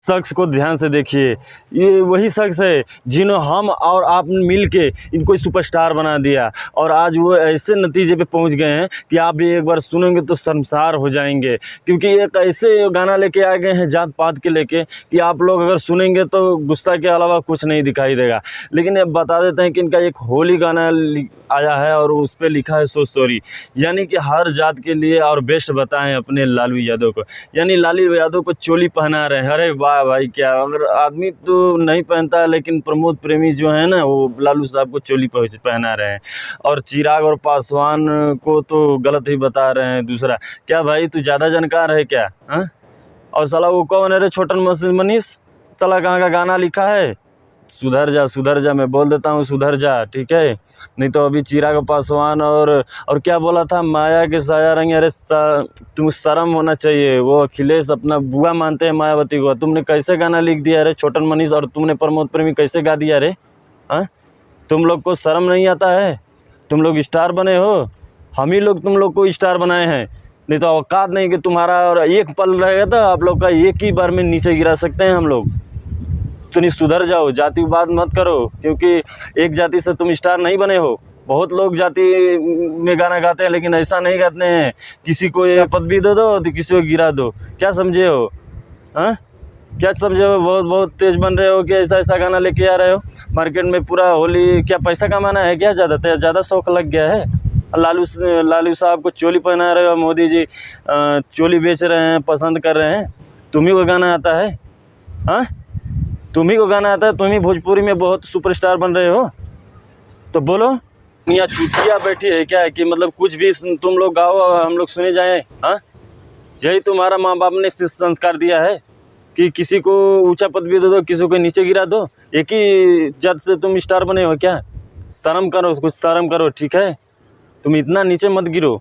शख्स को ध्यान से देखिए, ये वही शख्स है जिन्होंने हम और आप मिल के इनको सुपरस्टार बना दिया, और आज वो ऐसे नतीजे पे पहुंच गए हैं कि आप भी एक बार सुनेंगे तो शर्मसार हो जाएंगे। क्योंकि एक ऐसे गाना लेके आ गए हैं जात पात के लेके कि आप लोग अगर सुनेंगे तो गुस्सा के अलावा कुछ नहीं दिखाई देगा। लेकिन ये बता देते हैं कि इनका एक होली गाना आया है और उस पर लिखा है सो सॉरी, यानी कि हर जात के लिए और बेस्ट बताएं अपने लालू यादव को, यानी लालू यादव को चोली पहना रहे हैं। अरे वाह भाई, क्या अगर आदमी तो नहीं पहनता है, लेकिन प्रमोद प्रेमी जो है ना वो लालू साहब को चोली पहना रहे हैं, और चिराग और पासवान को तो गलत ही बता रहे हैं। दूसरा क्या भाई, तू ज़्यादा जानकार है क्या? हाँ, और साला वो कौन है रे, छोटन मनीष, साला कहाँ का गाना लिखा है? सुधर जा, मैं बोल देता हूँ सुधर जा, ठीक है? नहीं तो अभी चिराग पासवान और क्या बोला था, माया के साया रंग। अरे तुम शर्म होना चाहिए। वो अखिलेश अपना बुआ मानते हैं मायावती को, तुमने कैसे गाना लिख दिया रे छोटन मनीष, और तुमने प्रमोद प्रेमी कैसे गा दिया रे? हाँ, तुम लोग को शर्म नहीं आता है? तुम लोग स्टार बने हो, हम ही लोग तुम लोग को स्टार बनाए हैं, नहीं तो औकात नहीं कि तुम्हारा और एक पल रहेगा तो आप लोग का एक ही बार में नीचे गिरा सकते हैं हम लोग। तो नहीं, सुधर जाओ, जातिवाद मत करो, क्योंकि एक जाति से तुम स्टार नहीं बने हो। बहुत लोग जाति में गाना गाते हैं, लेकिन ऐसा नहीं गाते हैं, किसी को ये पदवी दे दो तो किसी को गिरा दो। क्या समझे हो? हाँ, क्या समझे हो? बहुत तेज बन रहे हो कि ऐसा गाना लेके आ रहे हो मार्केट में पूरा होली। क्या पैसा कमाना है क्या? ज़्यादा शौक लग गया है? लालू साहब को चोली पहना रहे हो, मोदी जी चोली बेच रहे हैं, पसंद कर रहे हैं। तुम्ही को गाना आता है? हाँ, तुम्ही को गाना आता है? तुम ही भोजपुरी में बहुत सुपरस्टार बन रहे हो, तो बोलो। यहाँ चुटिया बैठी है क्या कि मतलब कुछ भी तुम लोग गाओ और हम लोग सुने जाएं? हाँ, यही तुम्हारा माँ बाप ने संस्कार दिया है कि किसी को ऊंचा पदवी दे दो, किसी को नीचे गिरा दो। एक ही जात से तुम स्टार बने हो क्या? शर्म करो, कुछ शर्म करो, ठीक है? तुम इतना नीचे मत गिरो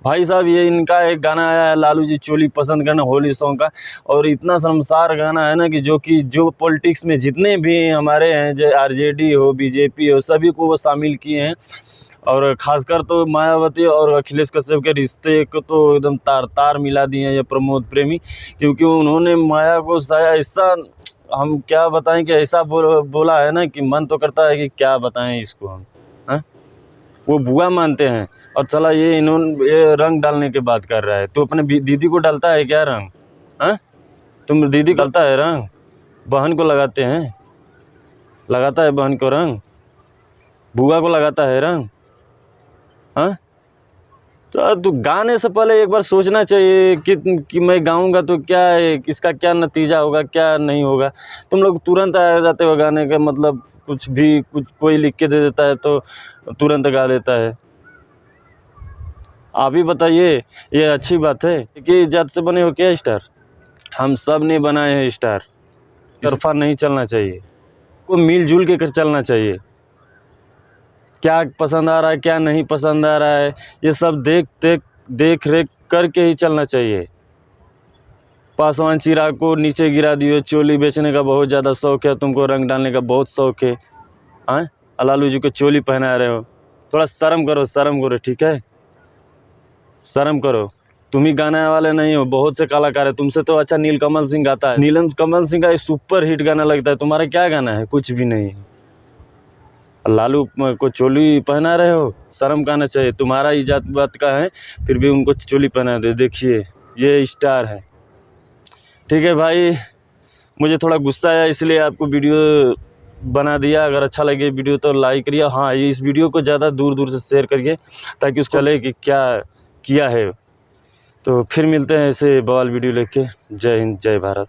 भाई साहब। ये इनका एक गाना आया है, लालू जी चोली पसंद करना, होली सॉन्ग का, और इतना शर्मसार गाना है ना कि जो पॉलिटिक्स में जितने भी हमारे हैं, जो आरजेडी हो, बीजेपी हो, सभी को वो शामिल किए हैं। और ख़ासकर तो मायावती और अखिलेश कश्यप के रिश्ते को तो एकदम तार मिला दिए हैं ये प्रमोद प्रेमी, क्योंकि उन्होंने माया को ऐसा, हम क्या बताएं कि ऐसा बोला है ना कि मन तो करता है कि क्या बताएं इसको हम। हाँ, वो बुआ मानते हैं, और चला ये रंग डालने की बात कर रहा है। तो अपने दीदी को डालता है क्या रंग? हाँ, तुम दीदी को डालता है रंग? बहन को लगाते हैं, लगाता है बहन को रंग, बुआ को लगाता है रंग। हाँ, तो गाने से पहले एक बार सोचना चाहिए कि मैं गाऊंगा तो क्या है, इसका क्या नतीजा होगा, क्या नहीं होगा। तुम लोग तुरंत आ जाते हो गाने का मतलब, कुछ कोई लिख के दे देता है तो तुरंत गा देता है। आप ही बताइए, ये अच्छी बात है कि जात से बने हो क्या स्टार? हम सब ने बनाए हैं स्टार। तरफा नहीं चलना चाहिए, को मिलजुल के चलना चाहिए। क्या पसंद आ रहा है, क्या नहीं पसंद आ रहा है, ये सब देख रेख करके ही चलना चाहिए। पासवान चिराग को नीचे गिरा दियो, चोली बेचने का बहुत ज़्यादा शौक है, तुमको रंग डालने का बहुत शौक है। हाँ, लालू जी को चोली पहना रहे हो, थोड़ा शर्म करो, ठीक है? शर्म करो। तुम ही गाने वाले नहीं हो, बहुत से कलाकार है, तुमसे तो अच्छा नीलकमल सिंह गाता है। नीलकमल सिंह का एक सुपर हिट गाना लगता है, तुम्हारा क्या गाना है? कुछ भी नहीं। लालू को चोली पहना रहे हो, शर्म करना चाहिए। तुम्हारा ही जात बात का है, फिर भी उनको चोली पहना दे। देखिए ये स्टार है, ठीक है भाई? मुझे थोड़ा गुस्सा आया इसलिए आपको वीडियो बना दिया। अगर अच्छा लगे वीडियो तो लाइक करिए। हाँ, इस वीडियो को ज़्यादा दूर से शेयर करिए ताकि उसको चले कि क्या किया है। तो फिर मिलते हैं ऐसे बवाल वीडियो लेके। जय हिंद, जय भारत।